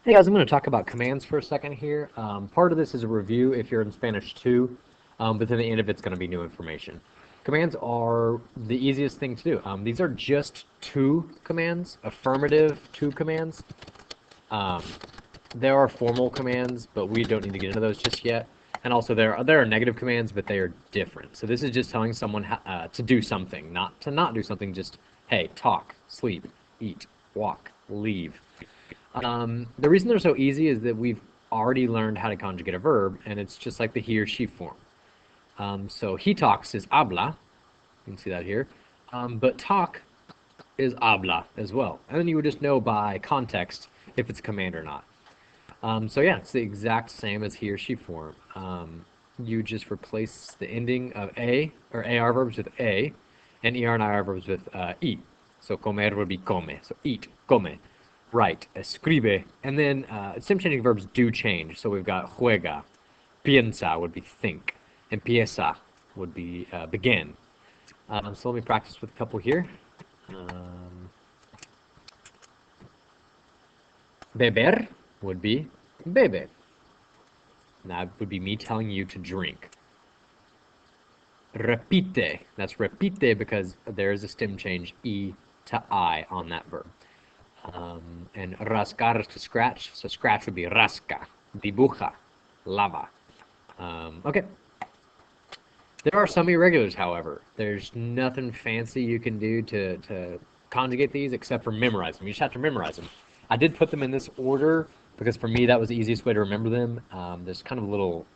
Hey guys, I'm going to talk about commands for a second here. Part of this is a review if you're in Spanish too, but then the end of it's going to be new information. Commands are the easiest thing to do. These are just two commands, affirmative two commands. Um, there are formal commands, but we don't need to get into those just yet. And also there are negative commands, but they are different. So this is just telling someone to do something, not to not do something. Just hey, talk, sleep, eat, walk, leave. The reason they're so easy is that we've already learned how to conjugate a verb, and it's just like the he or she form. So he talks is habla, you can see that here, but talk is habla as well. And then you would just know by context if it's a command or not. So yeah, it's the exact same as he or she form. You just replace the ending of a or ar verbs with a, and er and ir verbs with e. So comer would be come. So eat, come. Write, escribe. And then stem changing verbs do change. So we've got juega, piensa would be think, empieza would be begin. So let me practice with a couple here. Um, beber would be bebe. That would be me telling you to drink. Repite, that's repite because there is a stem change E to I on that verb. And rascar is to scratch, so scratch would be rasca, dibuja, lava. Okay. There are some irregulars, however. There's nothing fancy you can do to conjugate these except for memorize them. You just have to memorize them. I did put them in this order because for me that was the easiest way to remember them. There's kind of a little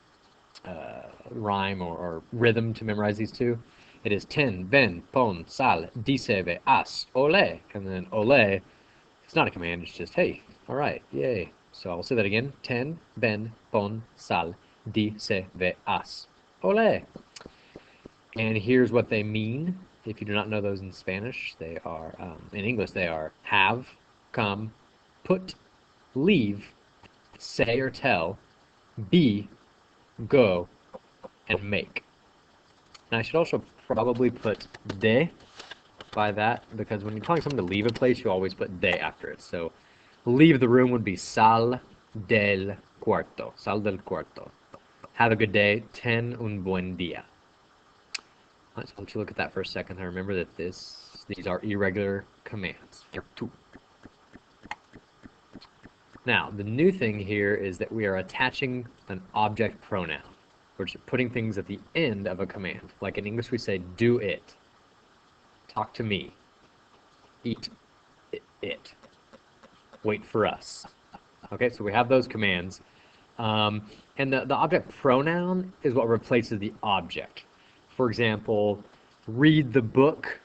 rhyme or rhythm to memorize these two. It is ten, ven, pon, sal, dice, as, ole. And then ole, it's not a command, it's just, hey, all right, yay. So I'll say that again. Ten, ven, pon, sal, dice, as, ole. And here's what they mean. If you do not know those in Spanish, they are, in English, they are have, come, put, leave, say or tell, be, go, and make. And I should also probably put de by that because when you're telling someone to leave a place, you always put de after it. So leave the room would be sal del cuarto. Sal del cuarto. Have a good day. Ten un buen día. Let's let you look at that for a second. I remember that these are irregular commands. Now, the new thing here is that we are attaching an object pronoun. We're just putting things at the end of a command. Like in English, we say, do it. Talk to me. Eat it. Wait for us. Okay, so we have those commands. And the object pronoun is what replaces the object. For example, read the book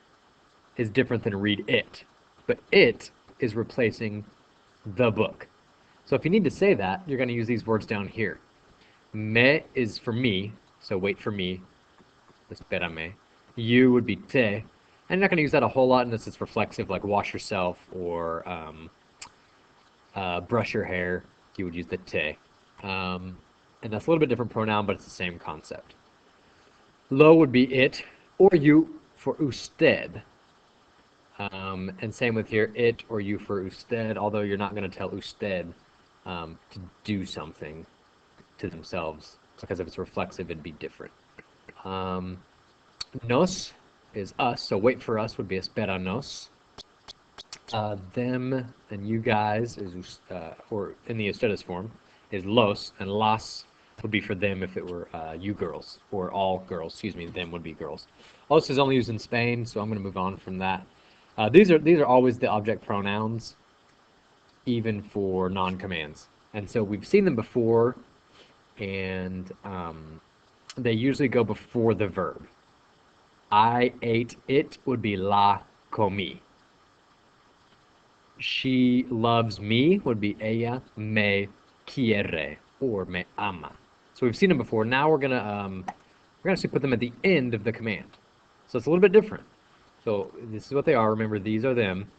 is different than read it. But it is replacing the book. So if you need to say that, you're going to use these words down here. Me is for me, so wait for me. Espérame. You would be te. And you're not going to use that a whole lot unless it's reflexive, like wash yourself or brush your hair. You would use the te. And that's a little bit different pronoun, but it's the same concept. Lo would be it, or you for usted. And same with here, it or you for usted, although you're not going to tell usted to do something to themselves, because if it's reflexive, it'd be different. Nos is us, so wait for us would be esperanos. Them and you guys is, or in the ustedes form, is los, and las would be for them if it were you girls, or all girls, excuse me, them would be girls. Los is only used in Spain, so I'm going to move on from that. These are always the object pronouns, even for non-commands. And so we've seen them before, and they usually go before the verb. I ate it would be la comí. She loves me would be ella me quiere or me ama. So we've seen them before. Now we're gonna actually put them at the end of the command. So it's a little bit different. So this is what they are. Remember, these are them.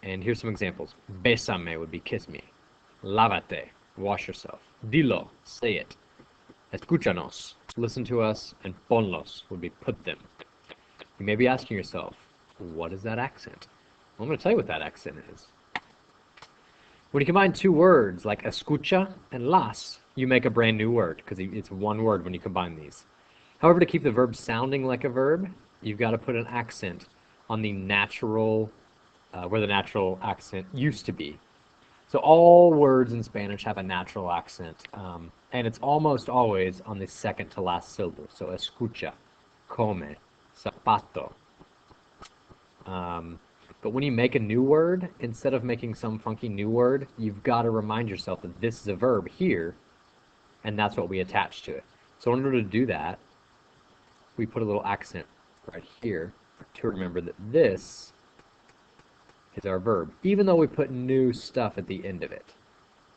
And here's some examples. Bésame would be kiss me. Lávate, wash yourself. Dilo, say it. Escúchanos, listen to us. And ponlos would be put them. You may be asking yourself, what is that accent? Well, I'm going to tell you what that accent is. When you combine two words like escucha and las, you make a brand new word because it's one word when you combine these. However, to keep the verb sounding like a verb, you've got to put an accent on the natural, where the natural accent used to be. So all words in Spanish have a natural accent, and it's almost always on the second to last syllable. So escucha, come, zapato. But when you make a new word, instead of making some funky new word, you've got to remind yourself that this is a verb here, and that's what we attach to it. So in order to do that, we put a little accent right here to remember that this is our verb, even though we put new stuff at the end of it.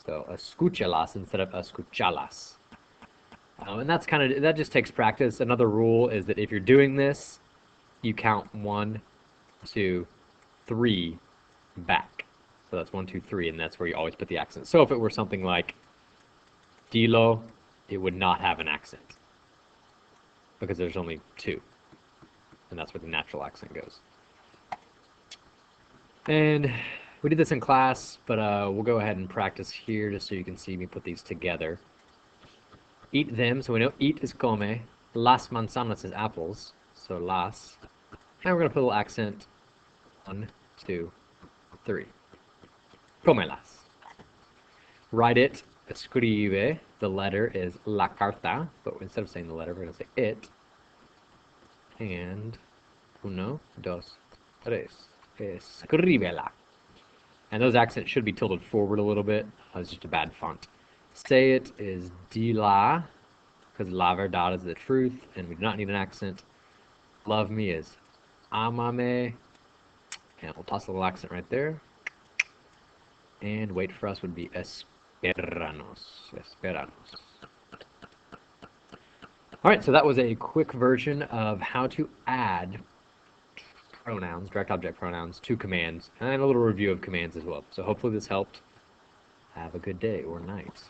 So escuchalas instead of escuchalas. And that just takes practice. Another rule is that if you're doing this, you count 1, 2, 3 back. So that's 1, 2, 3, and that's where you always put the accent. So if it were something like dilo, it would not have an accent because there's only 2, and that's where the natural accent goes. And we did this in class, but we'll go ahead and practice here just so you can see me put these together. Eat them, so we know eat is come, las manzanas is apples, so las. And we're going to put a little accent, 1, 2, 3. Comelas. Write it, escribe, the letter is la carta, but instead of saying the letter, we're going to say it. And 1, 2, 3. Escríbela. And those accents should be tilted forward a little bit. It's just a bad font. Say it is dila, because la verdad is the truth, and we do not need an accent. Love me is amame, and we'll toss a little accent right there. And wait for us would be esperanos. Esperanos. All right, so that was a quick version of how to add pronouns, direct object pronouns, to commands, and a little review of commands as well. So hopefully this helped. Have a good day or night.